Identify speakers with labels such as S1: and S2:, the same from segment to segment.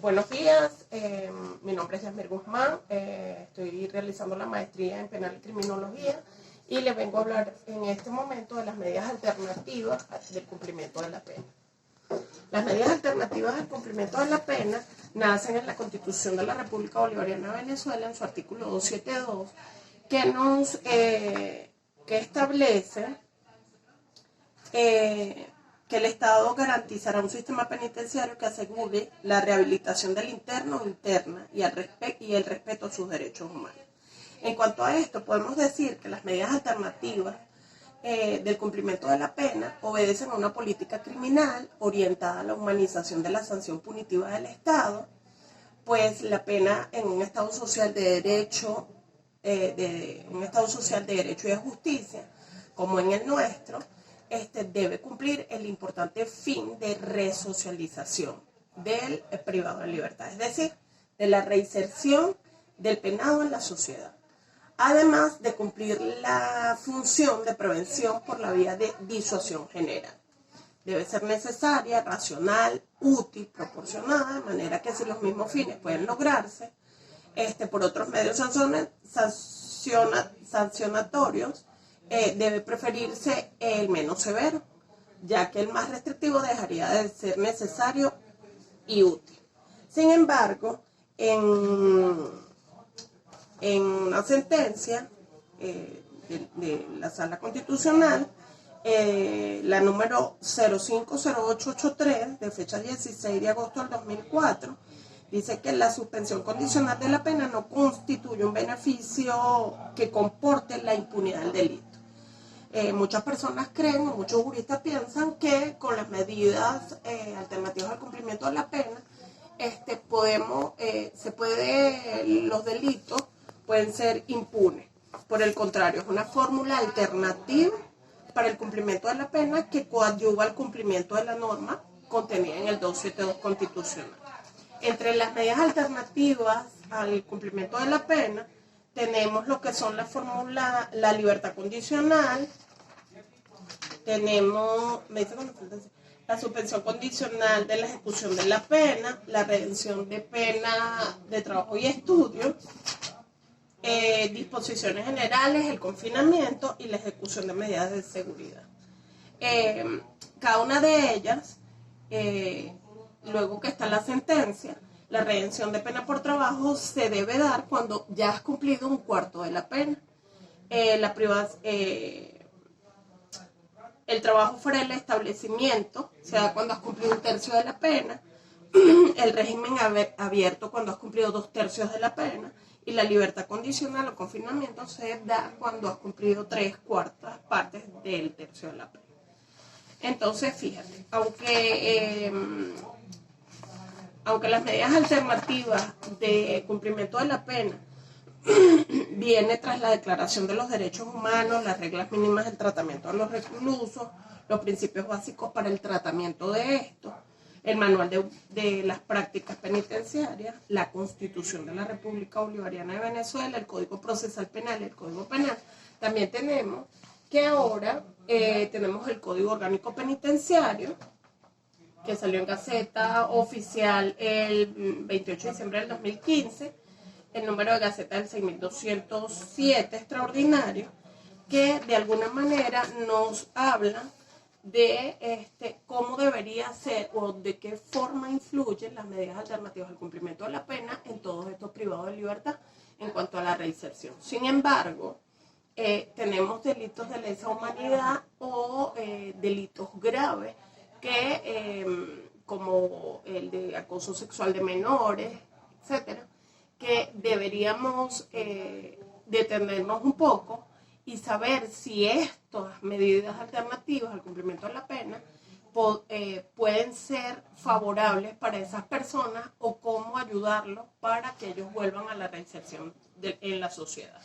S1: Buenos días, mi nombre es Yasmir Guzmán, estoy realizando la maestría en Penal y Criminología y les vengo a hablar en este momento de las medidas alternativas del cumplimiento de la pena. Las medidas alternativas al cumplimiento de la pena nacen en la Constitución de la República Bolivariana de Venezuela en su artículo 272 que establece que el Estado garantizará un sistema penitenciario que asegure la rehabilitación del interno o interna y el respeto a sus derechos humanos. En cuanto a esto, podemos decir que las medidas alternativas del cumplimiento de la pena obedecen a una política criminal orientada a la humanización de la sanción punitiva del Estado, pues la pena en un Estado social de derecho, y de justicia, como en el nuestro, debe cumplir el importante fin de resocialización del privado de libertad, es decir, de la reinserción del penado en la sociedad, además de cumplir la función de prevención por la vía de disuasión general. Debe ser necesaria, racional, útil, proporcionada, de manera que si los mismos fines pueden lograrse por otros medios sancionatorios, debe preferirse el menos severo, ya que el más restrictivo dejaría de ser necesario y útil. Sin embargo, en una sentencia de la Sala Constitucional, la número 050883, de fecha 16 de agosto del 2004, dice que la suspensión condicional de la pena no constituye un beneficio que comporte la impunidad del delito. Muchas personas creen, o muchos juristas piensan que con las medidas alternativas al cumplimiento de la pena, los delitos pueden ser impunes. Por el contrario, es una fórmula alternativa para el cumplimiento de la pena que coadyuva al cumplimiento de la norma contenida en el 272 constitucional. Entre las medidas alternativas al cumplimiento de la pena tenemos lo que son la libertad condicional, tenemos la suspensión condicional de la ejecución de la pena, la redención de pena de trabajo y estudio, disposiciones generales, el confinamiento y la ejecución de medidas de seguridad. Cada una de ellas, luego que está la sentencia, la redención de pena por trabajo se debe dar cuando ya has cumplido un cuarto de la pena. El trabajo fuera del establecimiento se da cuando has cumplido un tercio de la pena. El régimen abierto cuando has cumplido 2/3 de la pena. Y la libertad condicional o confinamiento se da cuando has cumplido 3/4 partes del tercio de la pena. Entonces, fíjate, aunque las medidas alternativas de cumplimiento de la pena viene tras la Declaración de los Derechos Humanos, las reglas mínimas del tratamiento de los reclusos, los principios básicos para el tratamiento de estos, el manual de las prácticas penitenciarias, la Constitución de la República Bolivariana de Venezuela, el Código Procesal Penal y el Código Penal. También tenemos que ahora tenemos el Código Orgánico Penitenciario, que salió en Gaceta Oficial el 28 de diciembre del 2015, el número de Gaceta del 6207 extraordinario, que de alguna manera nos habla de cómo debería ser o de qué forma influyen las medidas alternativas al cumplimiento de la pena en todos estos privados de libertad en cuanto a la reinserción. Sin embargo, tenemos delitos de lesa humanidad o delitos graves como el de acoso sexual de menores, etcétera, que deberíamos detenernos un poco y saber si estas medidas alternativas al cumplimiento de la pena pueden ser favorables para esas personas o cómo ayudarlos para que ellos vuelvan a la reinserción en la sociedad.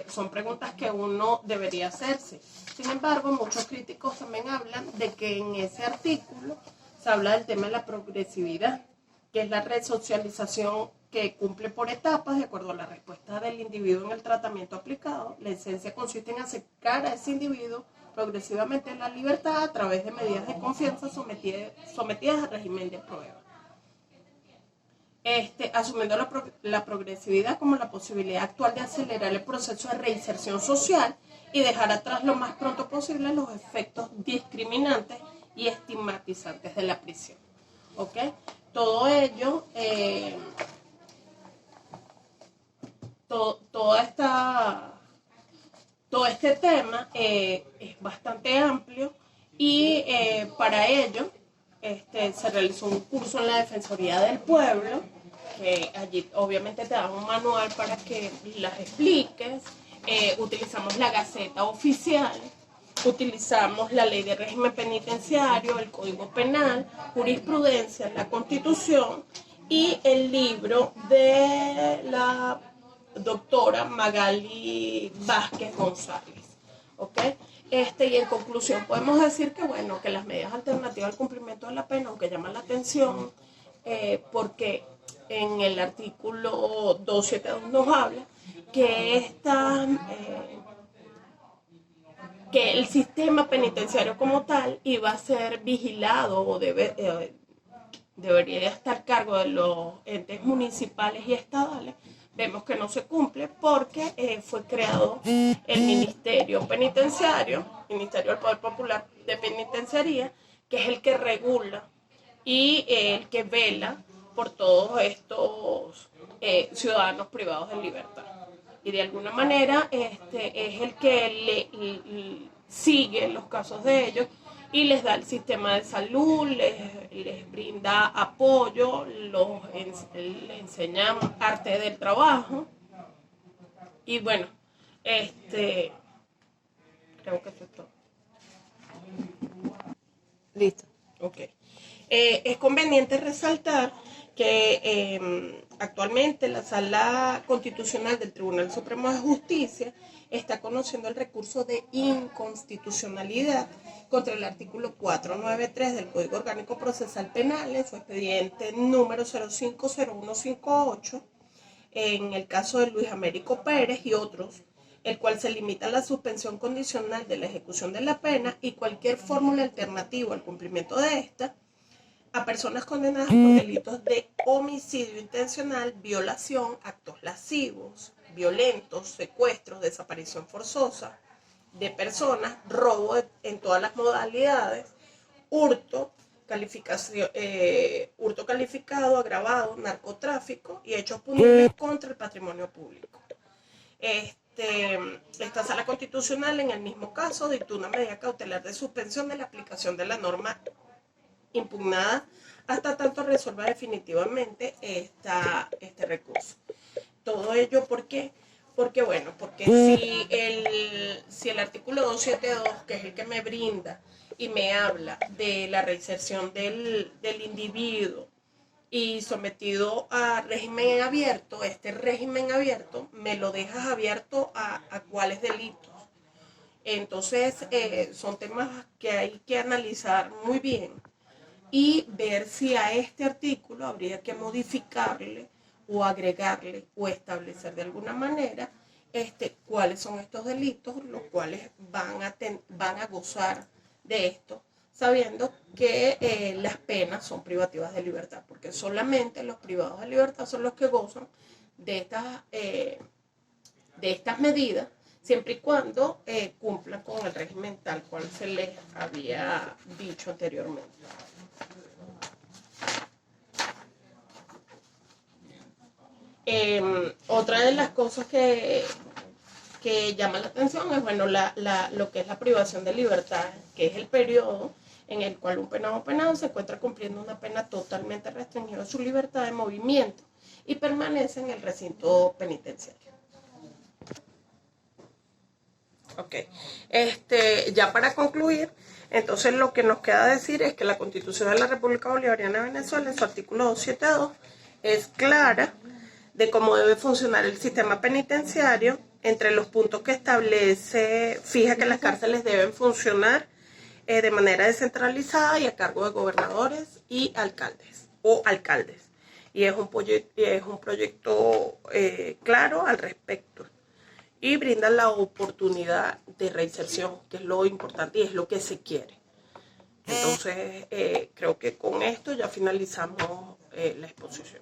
S1: Son preguntas que uno debería hacerse. Sin embargo, muchos críticos también hablan de que en ese artículo se habla del tema de la progresividad, que es la resocialización que cumple por etapas de acuerdo a la respuesta del individuo en el tratamiento aplicado. La esencia consiste en acercar a ese individuo progresivamente a la libertad a través de medidas de confianza sometidas al régimen de prueba. asumiendo la progresividad como la posibilidad actual de acelerar el proceso de reinserción social y dejar atrás lo más pronto posible los efectos discriminantes y estigmatizantes de la prisión. ¿Ok? Todo ello, todo este tema es bastante amplio y para ello se realizó un curso en la Defensoría del Pueblo, que allí obviamente te dan un manual para que las expliques. Utilizamos la Gaceta Oficial, utilizamos la Ley de Régimen Penitenciario, el Código Penal, jurisprudencia, la Constitución y el libro de la doctora Magali Vázquez González. ¿Ok? Y en conclusión podemos decir que, bueno, que las medidas alternativas al cumplimiento de la pena, aunque llaman la atención, porque en el artículo 272 nos habla que que el sistema penitenciario como tal iba a ser vigilado o debería estar a cargo de los entes municipales y estadales. Vemos que no se cumple porque fue creado el Ministerio Penitenciario, Ministerio del Poder Popular de Penitenciaría, que es el que regula y el que vela por todos estos ciudadanos privados de libertad. Y de alguna manera es el que sigue los casos de ellos y les da el sistema de salud, les brinda apoyo, les enseña arte del trabajo. Y bueno, creo que eso es todo.
S2: Listo.
S1: Ok. Es conveniente resaltar que actualmente la Sala Constitucional del Tribunal Supremo de Justicia está conociendo el recurso de inconstitucionalidad contra el artículo 493 del Código Orgánico Procesal Penal en su expediente número 050158, en el caso de Luis Américo Pérez y otros, el cual se limita a la suspensión condicional de la ejecución de la pena y cualquier fórmula alternativa al cumplimiento de esta a personas condenadas por delitos de homicidio intencional, violación, actos lascivos, violentos, secuestros, desaparición forzosa de personas, robo en todas las modalidades, hurto, hurto calificado, agravado, narcotráfico y hechos punibles contra el patrimonio público. Esta Sala Constitucional en el mismo caso dictó una medida cautelar de suspensión de la aplicación de la norma impugnada hasta tanto resuelva definitivamente este recurso. Todo ello, ¿por qué? Porque si el artículo 272, que es el que me brinda y me habla de la reinserción del individuo y sometido a régimen abierto, este régimen abierto me lo dejas abierto a cuáles delitos. Entonces, son temas que hay que analizar muy bien y ver si a este artículo habría que modificarle o agregarle o establecer de alguna manera cuáles son estos delitos, los cuales van a gozar de esto, sabiendo que las penas son privativas de libertad, porque solamente los privados de libertad son los que gozan de estas medidas, siempre y cuando cumplan con el régimen tal cual se les había dicho anteriormente. Otra de las cosas que llama la atención es lo que es la privación de libertad, que es el periodo en el cual un penado o penado se encuentra cumpliendo una pena totalmente restringida de su libertad de movimiento y permanece en el recinto penitenciario. Ok, ya para concluir, entonces lo que nos queda decir es que la Constitución de la República Bolivariana de Venezuela, en su artículo 272, es clara de cómo debe funcionar el sistema penitenciario. Entre los puntos que establece, fija que las cárceles deben funcionar de manera descentralizada y a cargo de gobernadores y alcaldes. Y es un proyecto claro al respecto. Y brinda la oportunidad de reinserción, que es lo importante y es lo que se quiere. Entonces, creo que con esto ya finalizamos la exposición.